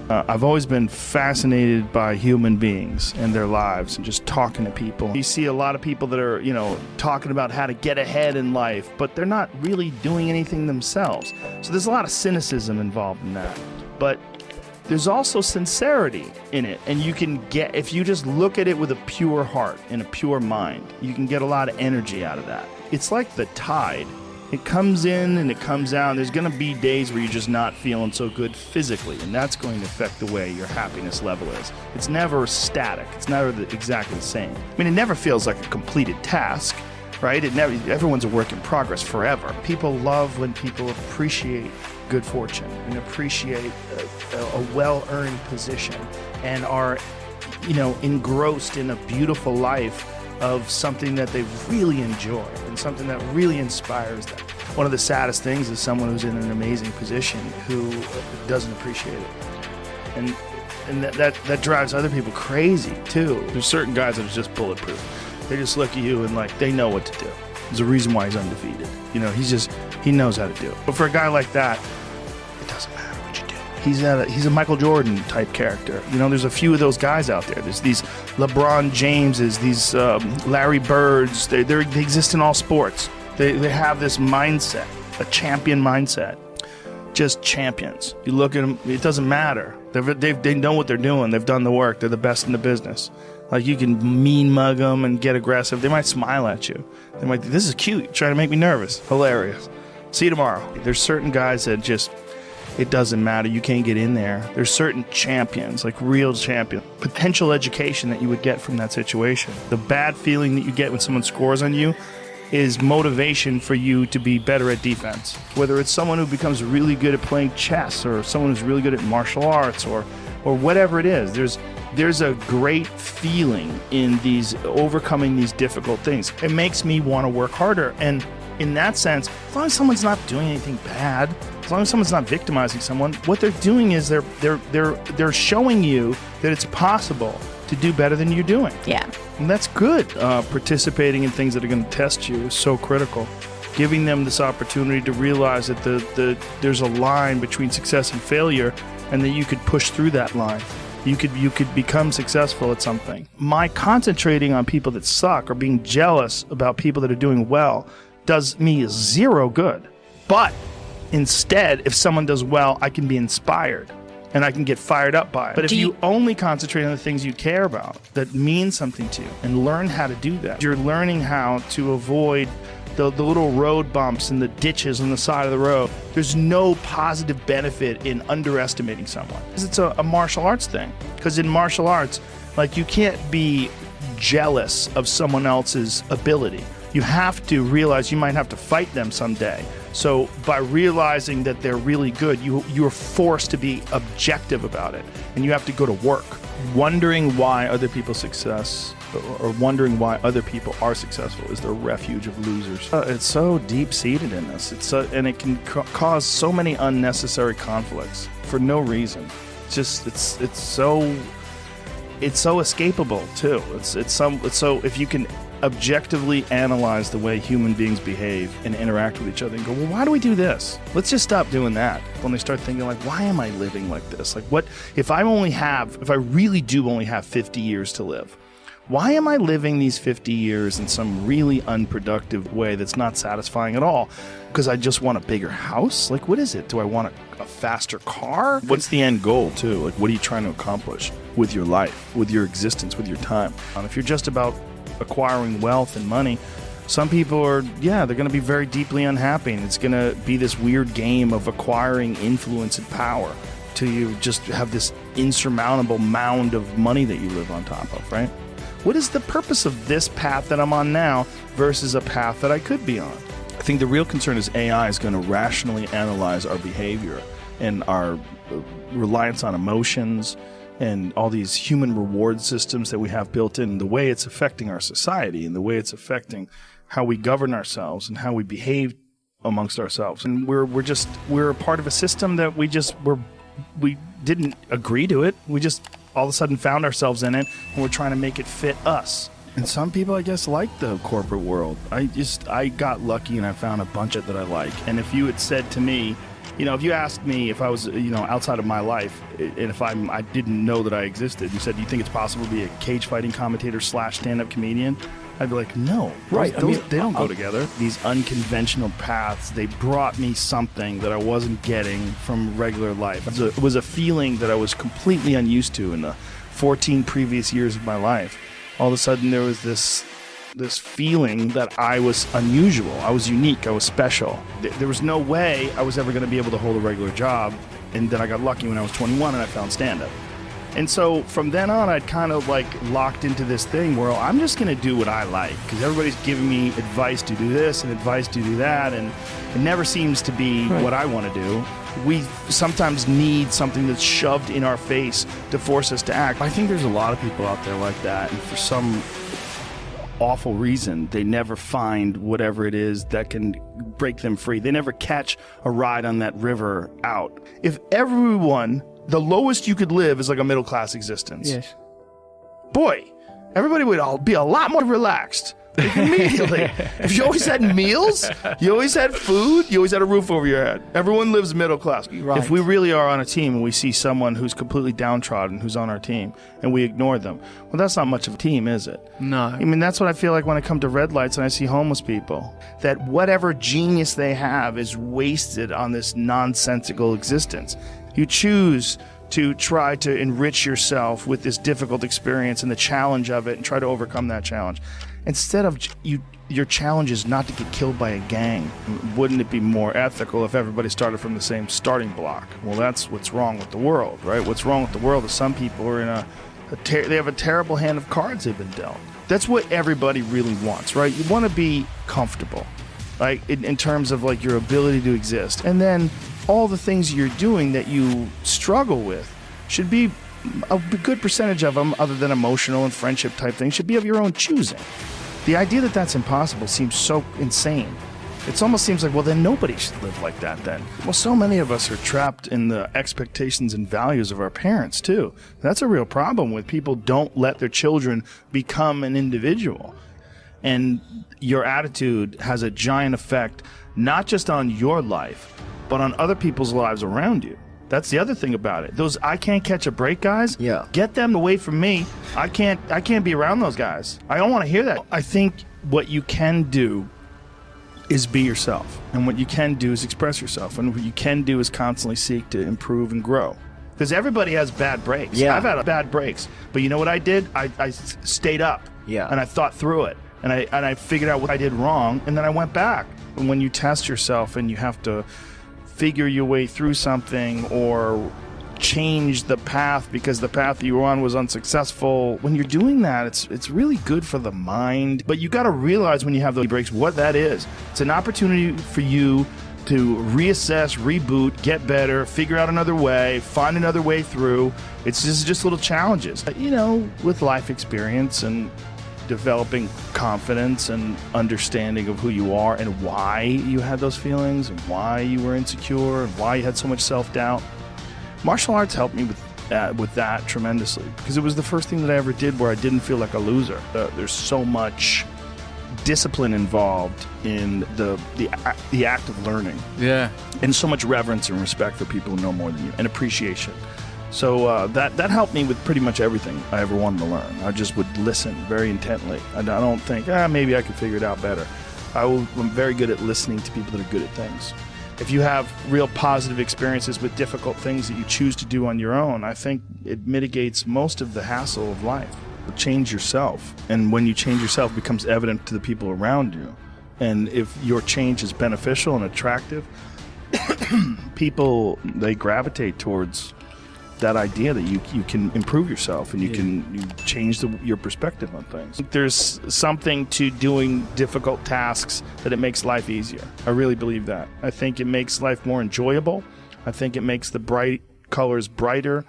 I've always been fascinated by human beings and their lives and just talking to people. You see a lot of people that are, talking about how to get ahead in life, but they're not really doing anything themselves. So there's a lot of cynicism involved in that. But there's also sincerity in it, and you can get, if you just look at it with a pure heart and a pure mind, you can get a lot of energy out of that. It's like the tide. It comes in and it comes out. There's going to be days where you're just not feeling so good physically, and that's going to affect the way your happiness level is. It's never static. It's never exactly the same. I mean, it never feels like a completed task, right? Everyone's a work in progress forever. People love when people appreciate good fortune and appreciate a well-earned position and are, engrossed in a beautiful life of something that they really enjoy and something that really inspires them. One of the saddest things is someone who's in an amazing position who doesn't appreciate it. And that drives other people crazy too. There's certain guys that are just bulletproof. They just look at you and they know what to do. There's a reason why he's undefeated. He knows how to do it. But for a guy like that, it doesn't matter what you do. He's a Michael Jordan type character. There's a few of those guys out there. There's these LeBron Jameses, these Larry Birds. They exist in all sports. They have this mindset, a champion mindset. Just champions. You look at them, it doesn't matter. They know what they're doing. They've done the work. They're the best in the business. You can mean mug them and get aggressive. They might smile at you. They might, this is cute. You're trying to make me nervous. Hilarious. See you tomorrow. There's certain guys that just, it doesn't matter. You can't get in there. There's certain champions, real champions. Potential education that you would get from that situation. The bad feeling that you get when someone scores on you is motivation for you to be better at defense. Whether it's someone who becomes really good at playing chess or someone who's really good at martial arts or whatever it is, there's a great feeling in overcoming these difficult things. It makes me want to work harder. And in that sense, as long as someone's not doing anything bad, as long as someone's not victimizing someone, what they're doing is they're showing you that it's possible to do better than you're doing. Yeah. And that's good. Participating in things that are going to test you is so critical. Giving them this opportunity to realize that there's a line between success and failure, and that you could push through that line. You could become successful at something. My concentrating on people that suck or being jealous about people that are doing well does me zero good. But instead, if someone does well, I can be inspired and I can get fired up by it. But if you only concentrate on the things you care about that mean something to you and learn how to do that, you're learning how to avoid the little road bumps and the ditches on the side of the road. There's no positive benefit in underestimating someone. It's a martial arts thing. Because in martial arts, you can't be jealous of someone else's ability. You have to realize you might have to fight them someday. So by realizing that they're really good, you're forced to be objective about it. And you have to go to work. Wondering why other people's success or wondering why other people are successful is the refuge of losers. It's so deep-seated in us. And it can cause so many unnecessary conflicts for no reason. It's so escapable too. It's so if you can objectively analyze the way human beings behave and interact with each other and go, well, why do we do this? Let's just stop doing that. When they start thinking why am I living like this? What if I really do only have 50 years to live? Why am I living these 50 years in some really unproductive way that's not satisfying at all? Because I just want a bigger house? What is it? Do I want a faster car? What's the end goal, too? What are you trying to accomplish with your life, with your existence, with your time? If you're just about acquiring wealth and money, some people are, they're going to be very deeply unhappy. And it's going to be this weird game of acquiring influence and power till you just have this insurmountable mound of money that you live on top of, right? What is the purpose of this path that I'm on now versus a path that I could be on? I think the real concern is AI is going to rationally analyze our behavior and our reliance on emotions and all these human reward systems that we have built in, the way it's affecting our society and the way it's affecting how we govern ourselves and how we behave amongst ourselves. And we're a part of a system that we didn't agree to it. We just all of a sudden found ourselves in it, and we're trying to make it fit us. And some people, I guess, like the corporate world. I got lucky and I found a bunch of that I like. And if you had said to me, If you asked me if I was, outside of my life, and if I didn't know that I existed, you said, do you think it's possible to be a cage fighting commentator / stand-up comedian? I'd be like, no. Right. They don't go together. These unconventional paths, they brought me something that I wasn't getting from regular life. It was a feeling that I was completely unused to in the 14 previous years of my life. All of a sudden, there was this feeling that I was unusual, I was unique, I was special. There was no way I was ever going to be able to hold a regular job, and then I got lucky when I was 21 and I found stand-up. And so from then on, I'd kind of like locked into this thing where I'm just going to do what I like, because everybody's giving me advice to do this and advice to do that, and it never seems to be what I want to do. We sometimes need something that's shoved in our face to force us to act. I think there's a lot of people out there like that, and for some awful reason, they never find whatever it is that can break them free. They never catch a ride on that river out. If everyone, the lowest you could live is like a middle-class existence. Yes. Boy, everybody would all be a lot more relaxed. Like immediately. If you always had meals, you always had food, you always had a roof over your head. Everyone lives middle class. Right. If we really are on a team and we see someone who's completely downtrodden who's on our team and we ignore them, well, that's not much of a team, is it? No. I mean, that's what I feel like when I come to red lights and I see homeless people. That whatever genius they have is wasted on this nonsensical existence. You choose to try to enrich yourself with this difficult experience and the challenge of it and try to overcome that challenge. Instead of your challenge is not to get killed by a gang. Wouldn't it be more ethical if everybody started from the same starting block? Well, that's what's wrong with the world, right? What's wrong with the world is some people are they have a terrible hand of cards they've been dealt. That's what everybody really wants, right? You want to be comfortable, like in terms of like your ability to exist. And then all the things you're doing that you struggle with should be a good percentage of them, other than emotional and friendship type things, should be of your own choosing. The idea that that's impossible seems so insane. It almost seems like, well, then nobody should live like that then. Well, so many of us are trapped in the expectations and values of our parents, too. That's a real problem when people don't let their children become an individual. And your attitude has a giant effect, not just on your life, but on other people's lives around you. That's the other thing about it. Those I can't catch a break guys, get them away from me. I can't be around those guys. I don't want to hear that. I think what you can do is be yourself. And what you can do is express yourself. And what you can do is constantly seek to improve and grow. Because everybody has bad breaks. Yeah. I've had bad breaks. But you know what I did? I stayed up. Yeah. And I thought through it. And I figured out what I did wrong. And then I went back. And when you test yourself and you have to figure your way through something or change the path because the path you were on was unsuccessful, when you're doing that, it's really good for the mind. But you got to realize when you have those breaks what that is. It's an opportunity for you to reassess, reboot, get better, figure out another way, find another way through. It's just little challenges, with life experience and developing confidence and understanding of who you are and why you had those feelings and why you were insecure and why you had so much self-doubt. Martial arts helped me with that tremendously, because it was the first thing that I ever did where I didn't feel like a loser. There's so much discipline involved in the act of learning. Yeah. And so much reverence and respect for people who know more than you, and appreciation. So that helped me with pretty much everything I ever wanted to learn. I just would listen very intently. I don't think, maybe I could figure it out better. I'm very good at listening to people that are good at things. If you have real positive experiences with difficult things that you choose to do on your own, I think it mitigates most of the hassle of life. Change yourself. And when you change yourself, it becomes evident to the people around you. And if your change is beneficial and attractive, people, they gravitate towards that idea that you can improve yourself and you can change your perspective on things. There's something to doing difficult tasks that it makes life easier. I really believe that. I think it makes life more enjoyable. I think it makes the bright colors brighter.